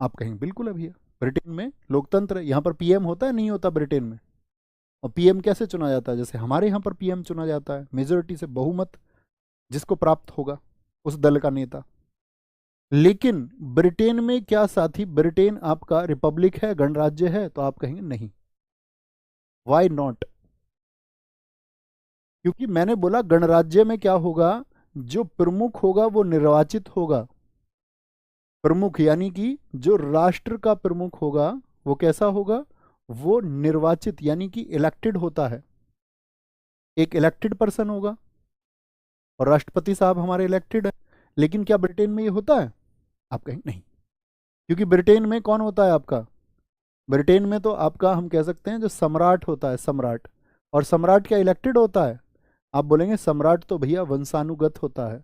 आप कहेंगे बिल्कुल है भैया, ब्रिटेन में लोकतंत्र है, यहाँ पर पीएम होता है नहीं होता ब्रिटेन में? और पीएम कैसे चुना जाता है? जैसे हमारे यहाँ पर पीएम चुना जाता है, मेजोरिटी से, बहुमत जिसको प्राप्त होगा उस दल का नेता। लेकिन ब्रिटेन में क्या साथी, ब्रिटेन आपका रिपब्लिक है, गणराज्य है? तो आप कहेंगे नहीं। Why not? क्योंकि मैंने बोला गणराज्य में क्या होगा, जो प्रमुख होगा वो निर्वाचित होगा। प्रमुख यानी कि जो राष्ट्र का प्रमुख होगा वो कैसा होगा, वो निर्वाचित यानी कि इलेक्टेड होता है, एक इलेक्टेड पर्सन होगा। और राष्ट्रपति साहब हमारे इलेक्टेड है। लेकिन क्या ब्रिटेन में ये होता है? आप कहेंगे नहीं। क्योंकि ब्रिटेन में कौन होता है आपका, ब्रिटेन में तो आपका हम कह सकते हैं जो सम्राट होता है, सम्राट। और सम्राट क्या इलेक्टेड होता है? आप बोलेंगे सम्राट तो भैया वंशानुगत होता है,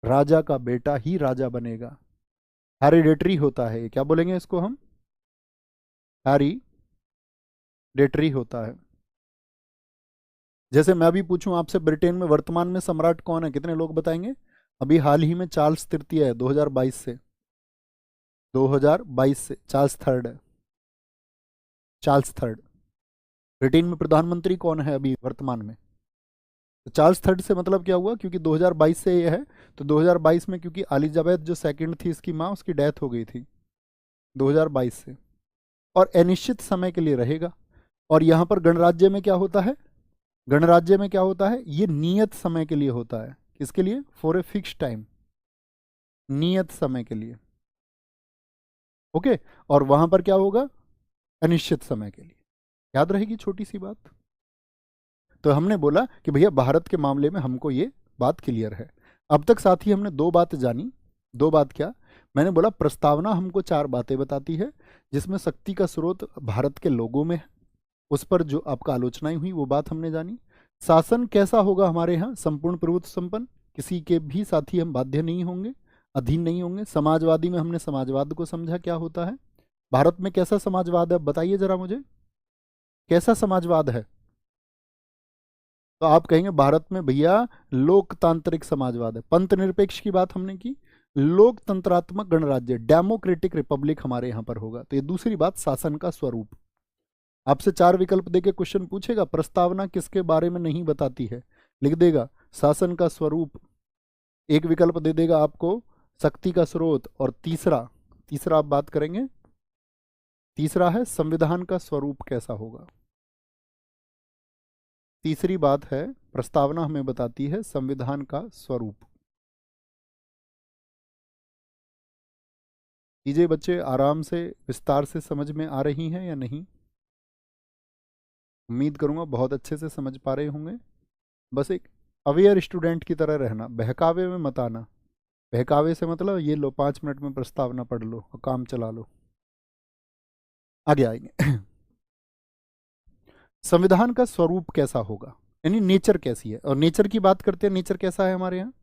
राजा का बेटा ही राजा बनेगा, हेरिडेटरी होता है। क्या बोलेंगे इसको हम? हेरिडेटरी होता है। जैसे मैं अभी पूछूं आपसे, ब्रिटेन में वर्तमान में सम्राट कौन है, कितने लोग बताएंगे? अभी हाल ही में चार्ल्स तृतीय है, 2022 से, 2022 से चार्ल्स थर्ड है, चार्ल्स थर्ड। ब्रिटेन में प्रधानमंत्री कौन है अभी वर्तमान में? तो चार्ल्स थर्ड से मतलब क्या हुआ, क्योंकि 2022 से ये है, तो 2022 में क्योंकि एलिजाबेथ जो सेकंड थी इसकी माँ, उसकी डेथ हो गई थी 2022 से। और अनिश्चित समय के लिए रहेगा। और यहाँ पर गणराज्य में क्या होता है, गणराज्य में क्या होता है, ये नियत समय के लिए होता है। किसके लिए? फॉर ए फिक्स टाइम, नियत समय के लिए। ओके। और वहां पर क्या होगा, अनिश्चित समय के लिए। याद रहेगी छोटी सी बात। तो हमने बोला कि भैया भारत के मामले में हमको ये बात क्लियर है। अब तक साथी हमने दो बात जानी। दो बात क्या? मैंने बोला प्रस्तावना हमको चार बातें बताती है, जिसमें शक्ति का स्रोत भारत के लोगों में है, उस पर जो आपका आलोचनाएं हुई वो बात हमने जानी। शासन कैसा होगा हमारे यहाँ, संपूर्ण प्रभुत्व संपन्न, किसी के भी साथी हम बाध्य नहीं होंगे, अधीन नहीं होंगे। समाजवादी में हमने समाजवाद को समझा क्या होता है। भारत में कैसा समाजवाद है बताइए जरा मुझे, कैसा समाजवाद है? तो आप कहेंगे भारत में भैया लोकतांत्रिक समाजवाद है। पंथ निरपेक्ष की बात हमने की, लोकतंत्रात्मक गणराज्य, डेमोक्रेटिक रिपब्लिक हमारे यहां पर होगा। तो ये दूसरी बात, शासन का स्वरूप। आपसे चार विकल्प देके क्वेश्चन पूछेगा, प्रस्तावना किसके बारे में नहीं बताती है, लिख देगा शासन का स्वरूप। एक विकल्प दे देगा आपको शक्ति का स्रोत, और तीसरा, तीसरा आप बात करेंगे, तीसरा है संविधान का स्वरूप कैसा होगा। तीसरी बात है, प्रस्तावना हमें बताती है संविधान का स्वरूप। चीजें बच्चे आराम से विस्तार से समझ में आ रही हैं या नहीं? उम्मीद करूंगा बहुत अच्छे से समझ पा रहे होंगे। बस एक अवेयर स्टूडेंट की तरह रहना, बहकावे में मत आना। बहकावे से मतलब ये लो 5 मिनट में प्रस्तावना पढ़ लो और काम चला लो। आगे आएंगे। संविधान का स्वरूप कैसा होगा, यानी नेचर कैसी है। और नेचर की बात करते हैं, नेचर कैसा है हमारे यहाँ।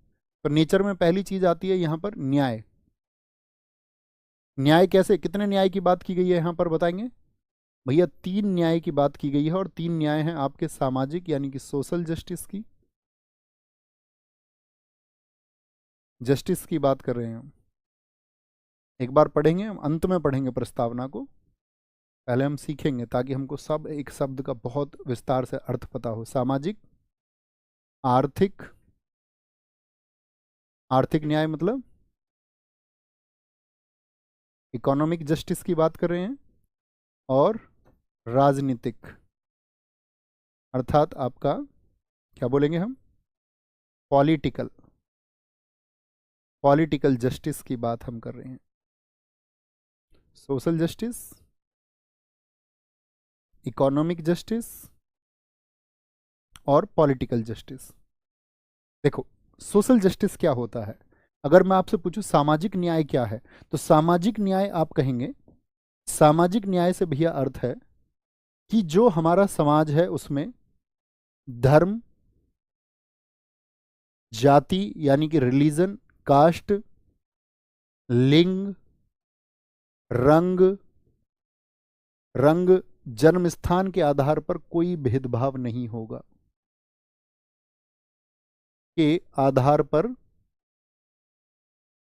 तो नेचर में पहली चीज आती है यहाँ पर न्याय। न्याय कैसे, कितने न्याय की बात की गई है यहाँ पर बताएंगे? भैया तीन न्याय की बात की गई है, और तीन न्याय हैं आपके सामाजिक यानी कि सोशल जस्टिस की, जस्टिस की बात कर रहे हैं हम। एक बार पढ़ेंगे हम, अंत में पढ़ेंगे प्रस्तावना को, पहले हम सीखेंगे ताकि हमको सब एक शब्द का बहुत विस्तार से अर्थ पता हो। सामाजिक, आर्थिक, आर्थिक न्याय मतलब इकोनॉमिक जस्टिस की बात कर रहे हैं, और राजनीतिक, अर्थात आपका क्या बोलेंगे हम, पॉलिटिकल, पॉलिटिकल जस्टिस की बात हम कर रहे हैं। सोशल जस्टिस, इकोनॉमिक जस्टिस और पॉलिटिकल जस्टिस। देखो सोशल जस्टिस क्या होता है, अगर मैं आपसे पूछूं सामाजिक न्याय क्या है, तो सामाजिक न्याय आप कहेंगे, सामाजिक न्याय से भैया अर्थ है कि जो हमारा समाज है उसमें धर्म, जाति यानी कि रिलीजन, कास्ट, लिंग, रंग, रंग, जन्म स्थान के आधार पर कोई भेदभाव नहीं होगा, के आधार पर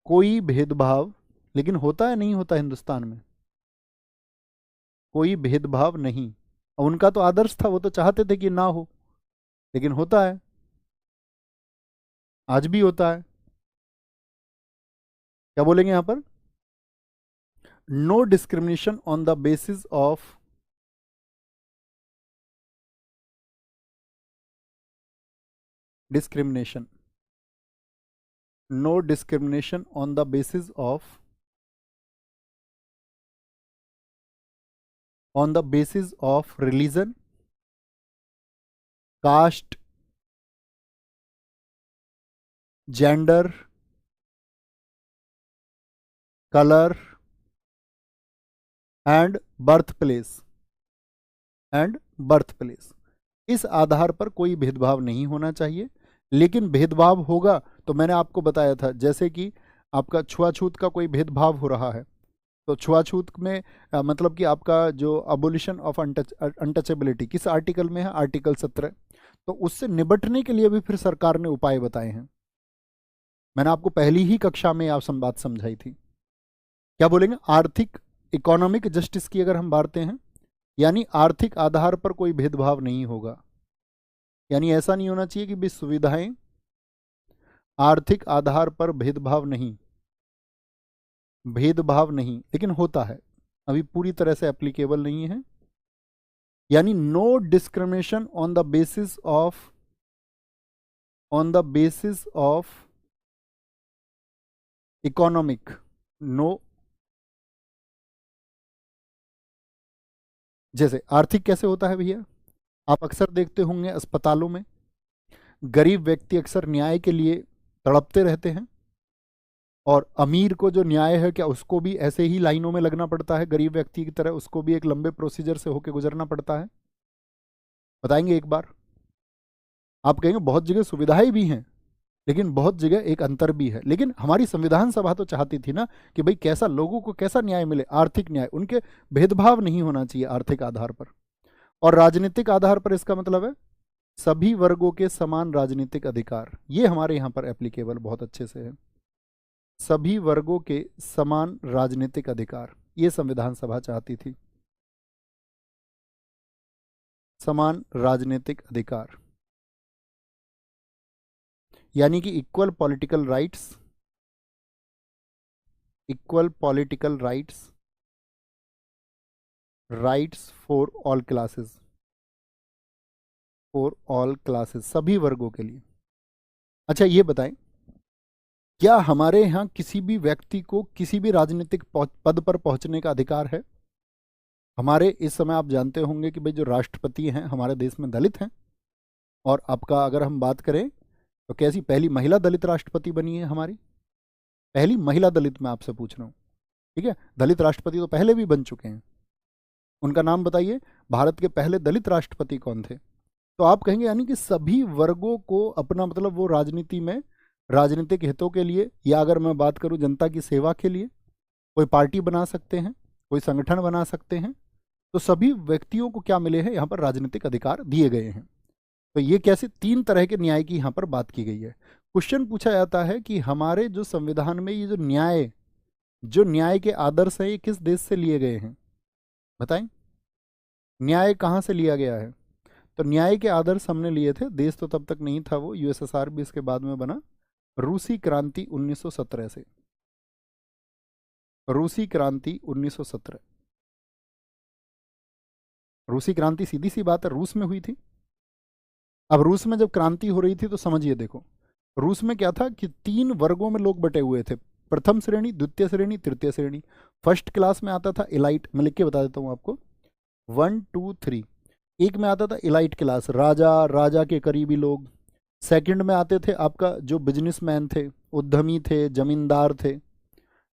कोई भेदभाव लेकिन होता है नहीं होता हिंदुस्तान में? कोई भेदभाव नहीं। और उनका तो आदर्श था, वो तो चाहते थे कि ना हो, लेकिन होता है, आज भी होता है। क्या बोलेंगे यहां पर? No discrimination on the basis of discrimination, no discrimination on the basis of religion, caste, gender, color and birth place। इस आधार पर कोई भेदभाव नहीं होना चाहिए। लेकिन भेदभाव होगा तो मैंने आपको बताया था, जैसे कि आपका छुआछूत का कोई भेदभाव हो रहा है, तो छुआछूत में मतलब कि आपका जो अबोलिशन ऑफ अनटचेबिलिटी किस आर्टिकल में है? आर्टिकल 17। तो उससे निपटने के लिए भी फिर सरकार ने उपाय बताए हैं। मैंने आपको पहली ही कक्षा में आप बात समझाई थी। क्या बोलेंगे? आर्थिक इकोनॉमिक जस्टिस की अगर हम बातें हैं, यानी आर्थिक आधार पर कोई भेदभाव नहीं होगा। यानी ऐसा नहीं होना चाहिए कि भी सुविधाएं आर्थिक आधार पर भेदभाव नहीं, लेकिन होता है, अभी पूरी तरह से एप्लीकेबल नहीं है। यानी no discrimination on the basis of economic, no. जैसे आर्थिक कैसे होता है भैया? आप अक्सर देखते होंगे अस्पतालों में गरीब व्यक्ति अक्सर न्याय के लिए तड़पते रहते हैं, और अमीर को जो न्याय है, क्या उसको भी ऐसे ही लाइनों में लगना पड़ता है गरीब व्यक्ति की तरह? उसको भी एक लंबे प्रोसीजर से होकर गुजरना पड़ता है? बताएंगे एक बार? आप कहेंगे बहुत जगह सुविधाएं भी हैं, लेकिन बहुत जगह एक अंतर भी है। लेकिन हमारी संविधान सभा तो चाहती थी ना कि भाई कैसा लोगों को कैसा न्याय मिले, आर्थिक न्याय, उनके भेदभाव नहीं होना चाहिए आर्थिक आधार पर। और राजनीतिक आधार पर इसका मतलब है सभी वर्गों के समान राजनीतिक अधिकार। ये हमारे यहाँ पर एप्लीकेबल बहुत अच्छे से है, सभी वर्गों के समान राजनीतिक अधिकार, ये संविधान सभा चाहती थी, समान राजनीतिक अधिकार, यानी कि equal political rights, rights for all classes, सभी वर्गों के लिए। अच्छा ये बताएं, क्या हमारे यहाँ किसी भी व्यक्ति को किसी भी राजनीतिक पद पर पहुंचने का अधिकार है? हमारे इस समय आप जानते होंगे कि भाई जो राष्ट्रपति हैं हमारे देश में दलित हैं, और आपका अगर हम बात करें तो कैसी पहली महिला दलित राष्ट्रपति बनी है हमारी? पहली महिला दलित, मैं आपसे पूछ रहा हूँ, ठीक है? दलित राष्ट्रपति तो पहले भी बन चुके हैं, उनका नाम बताइए। भारत के पहले दलित राष्ट्रपति कौन थे? तो आप कहेंगे यानी कि सभी वर्गों को अपना, मतलब वो राजनीति में राजनीतिक हितों के लिए, या अगर मैं बात करूं जनता की सेवा के लिए, कोई पार्टी बना सकते हैं, कोई संगठन बना सकते हैं। तो सभी व्यक्तियों को क्या मिले हैं? यहाँ पर राजनीतिक अधिकार दिए गए हैं। तो ये कैसे तीन तरह के न्याय की यहाँ पर बात की गई है। क्वेश्चन पूछा जाता है कि हमारे जो संविधान में ये जो न्याय के आदर्श हैं, ये किस देश से लिए गए हैं? बताएं, न्याय कहाँ से लिया गया है? तो न्याय के आदर्श हमने लिए थे, देश तो तब तक नहीं था वो, यूएसएसआर भी इसके बाद में बना, रूसी क्रांति 1917 से। रूसी क्रांति 1917, रूसी क्रांति सीधी सी बात है रूस में हुई थी। अब रूस में जब क्रांति हो रही थी तो समझिए, देखो रूस में क्या था कि 3 वर्गों में लोग बटे हुए थे, प्रथम श्रेणी, द्वितीय श्रेणी, तृतीय श्रेणी। फर्स्ट क्लास में आता था इलाइट, मैं लिख के बता देता हूँ आपको, 1 2 3। एक में आता था इलाइट क्लास, राजा के करीबी लोग। सेकंड में आते थे आपका जो बिजनेसमैन थे, उद्यमी थे, जमींदार थे,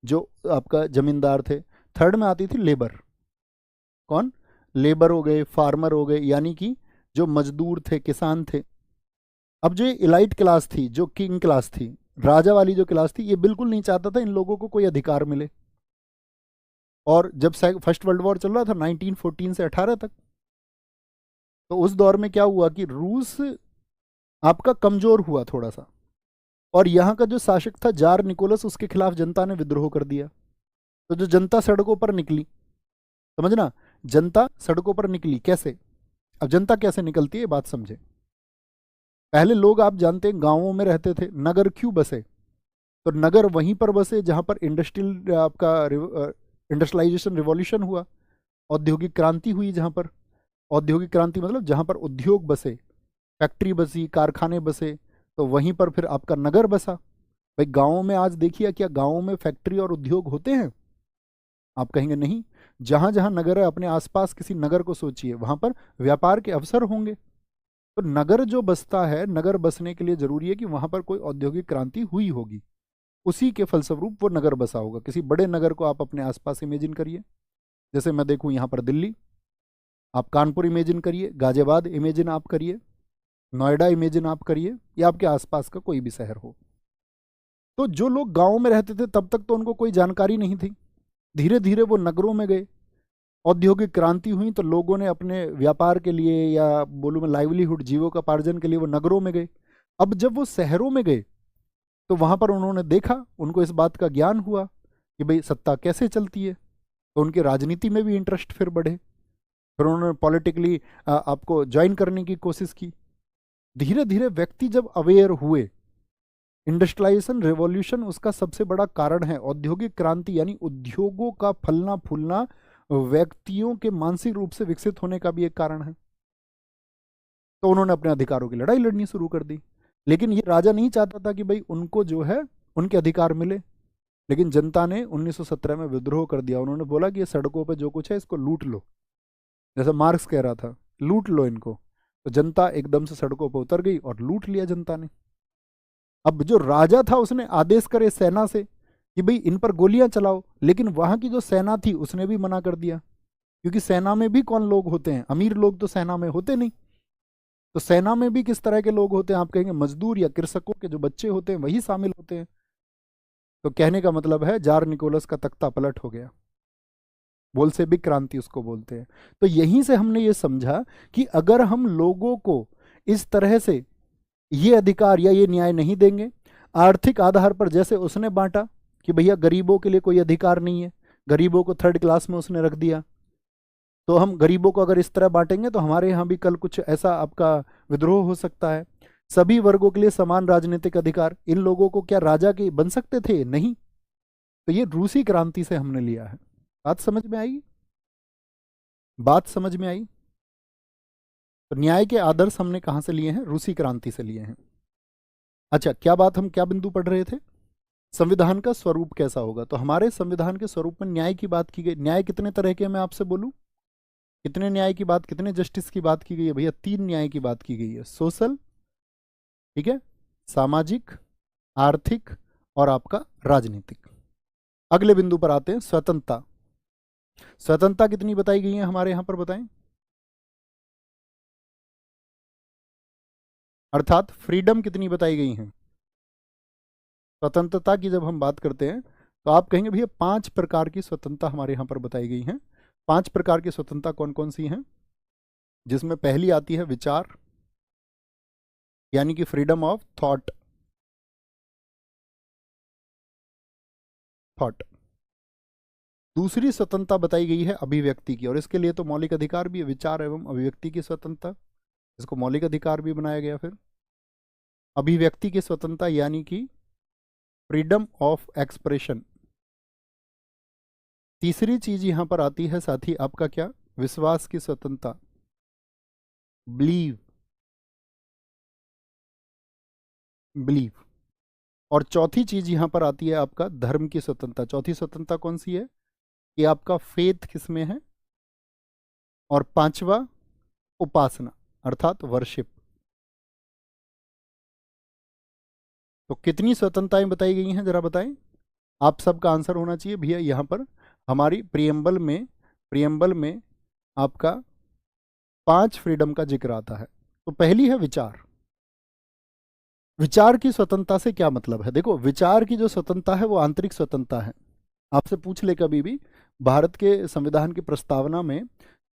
जो आपका जमींदार थे। थर्ड में आती थी लेबर, कौन? लेबर हो गए, फार्मर हो गए, यानी कि जो मजदूर थे, किसान थे। अब जो ये इलाइट क्लास थी, जो किंग क्लास थी, राजा वाली जो क्लास थी, ये बिल्कुल नहीं चाहता था इन लोगों को कोई अधिकार मिले। और जब फर्स्ट वर्ल्ड वॉर चल रहा था 1914 से 18 तक, तो उस दौर में क्या हुआ कि रूस आपका कमजोर हुआ थोड़ा सा, और यहाँ का जो शासक था जार निकोलस, उसके खिलाफ जनता ने विद्रोह कर दिया। तो जो जनता सड़कों पर निकली, समझना, जनता सड़कों पर निकली कैसे? अब जनता कैसे निकलती है बात समझे। पहले लोग आप जानते हैं गांवों में रहते थे, नगर क्यों बसे? तो नगर वहीं पर बसे जहां पर इंडस्ट्रियल आपका इंडस्ट्रियलाइजेशन रिवॉल्यूशन हुआ, औद्योगिक क्रांति हुई। जहां पर औद्योगिक क्रांति मतलब जहां पर उद्योग बसे, फैक्ट्री बसी, कारखाने बसे, तो वहीं पर फिर आपका नगर बसा। भाई गांवों में आज देखिए, क्या गांवों में फैक्ट्री और उद्योग होते हैं? आप कहेंगे नहीं। जहां जहां नगर है, अपने आसपास किसी नगर को सोचिए, वहां पर व्यापार के अवसर होंगे। तो नगर जो बसता है, नगर बसने के लिए जरूरी है कि वहां पर कोई औद्योगिक क्रांति हुई होगी, उसी के फलस्वरूप वो नगर बसा होगा। किसी बड़े नगर को आप अपने आसपास इमेजिन करिए, जैसे मैं देखूं यहाँ पर दिल्ली, आप कानपुर इमेजिन करिए, गाजियाबाद इमेजिन आप करिए, नोएडा इमेजिन आप करिए, या आपके आसपास का कोई भी शहर हो। तो जो लोग गांव में रहते थे तब तक तो उनको कोई जानकारी नहीं थी, धीरे धीरे वो नगरों में गए, औद्योगिक क्रांति हुई, तो लोगों ने अपने व्यापार के लिए, या बोलूँ मैं लाइवलीहुड, जीवोपार्जन के लिए वो नगरों में गए। अब जब वो शहरों में गए तो वहां पर उन्होंने देखा, उनको इस बात का ज्ञान हुआ कि भाई सत्ता कैसे चलती है, तो उनकी राजनीति में भी इंटरेस्ट फिर बढ़े, फिर उन्होंने पॉलिटिकली आपको ज्वाइन करने की कोशिश की। धीरे धीरे व्यक्ति जब अवेयर हुए, इंडस्ट्रियलाइजेशन रेवोल्यूशन उसका सबसे बड़ा कारण है। औद्योगिक क्रांति यानी उद्योगों का फलना फूलना व्यक्तियों के मानसिक रूप से विकसित होने का भी एक कारण है। तो उन्होंने अपने अधिकारों की लड़ाई लड़नी शुरू कर दी। लेकिन ये राजा नहीं चाहता था कि भाई उनको जो है उनके अधिकार मिले, लेकिन जनता ने 1917 में विद्रोह कर दिया। उन्होंने बोला कि ये सड़कों पे जो कुछ है इसको लूट लो, जैसा मार्क्स कह रहा था, लूट लो इनको। तो जनता एकदम से सड़कों पर उतर गई और लूट लिया जनता ने। अब जो राजा था उसने आदेश करे सेना से कि भाई इन पर गोलियां चलाओ, लेकिन वहां की जो सेना थी उसने भी मना कर दिया, क्योंकि सेना में भी कौन लोग होते हैं? अमीर लोग तो सेना में होते नहीं। तो सेना में भी किस तरह के लोग होते हैं? आप कहेंगे मजदूर या कृषकों के जो बच्चे होते हैं वही शामिल होते हैं। तो कहने का मतलब है जार निकोलस का तख्ता पलट हो गया, बोल्शेविक क्रांति उसको बोलते हैं। तो यहीं से हमने ये समझा कि अगर हम लोगों को इस तरह से ये अधिकार या ये न्याय नहीं देंगे, आर्थिक आधार पर जैसे उसने बांटा कि भैया गरीबों के लिए कोई अधिकार नहीं है, गरीबों को थर्ड क्लास में उसने रख दिया, तो हम गरीबों को अगर इस तरह बांटेंगे तो हमारे यहाँ भी कल कुछ ऐसा आपका विद्रोह हो सकता है। सभी वर्गों के लिए समान राजनीतिक अधिकार, इन लोगों को क्या राजा के बन सकते थे? नहीं। तो ये रूसी क्रांति से हमने लिया है। बात समझ में आई? बात समझ में आई? तो न्याय के आदर्श हमने कहां से लिए हैं? रूसी क्रांति से लिए हैं। अच्छा, क्या बात, हम क्या बिंदु पढ़ रहे थे? संविधान का स्वरूप कैसा होगा? तो हमारे संविधान के स्वरूप में न्याय की बात की गई। न्याय कितने तरह के, मैं आपसे बोलूं, कितने न्याय की बात, कितने जस्टिस की बात की गई है? भैया 3 न्याय की बात की गई है। सोशल, ठीक है, सामाजिक, आर्थिक, और आपका राजनीतिक। अगले बिंदु पर आते हैं, स्वतंत्रता। स्वतंत्रता कितनी बताई गई है हमारे यहां पर, बताएं? अर्थात फ्रीडम कितनी बताई गई है? स्वतंत्रता की जब हम बात करते हैं तो आप कहेंगे भैया 5 प्रकार की स्वतंत्रता हमारे यहां पर बताई गई है। 5 प्रकार की स्वतंत्रता कौन कौन सी हैं? जिसमें पहली आती है विचार, यानी कि फ्रीडम ऑफ थॉट। थॉट। दूसरी स्वतंत्रता बताई गई है अभिव्यक्ति की, और इसके लिए तो मौलिक अधिकार भी है, विचार एवं अभिव्यक्ति की स्वतंत्रता, इसको मौलिक अधिकार भी बनाया गया। फिर अभिव्यक्ति की स्वतंत्रता यानी कि फ्रीडम ऑफ एक्सप्रेशन। तीसरी चीज यहां पर आती है साथी आपका क्या? विश्वास की स्वतंत्रता, बिलीव, बिलीव। और चौथी चीज यहां पर आती है आपका धर्म की स्वतंत्रता। चौथी स्वतंत्रता कौन सी है? कि आपका फेथ किसमें है। और पांचवा उपासना, अर्थात वर्शिप। तो कितनी स्वतंत्रताएं बताई गई हैं जरा बताएं? आप सबका आंसर होना चाहिए भैया यहां पर हमारी प्रियम्बल में आपका 5 फ्रीडम का जिक्र आता है। तो पहली है विचार। विचार की स्वतंत्रता से क्या मतलब है? देखो, विचार की जो स्वतंत्रता है वो आंतरिक स्वतंत्रता है। आपसे पूछ ले कभी भी भारत के संविधान की प्रस्तावना में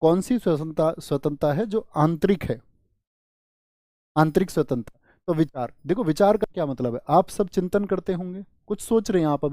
कौन सी स्वतंत्रता है जो आंतरिक है? आंतरिक स्वतंत्रता। तो विचार, देखो विचार का क्या मतलब है? आप सब चिंतन करते होंगे, कुछ सोच रहे हैं आप अभी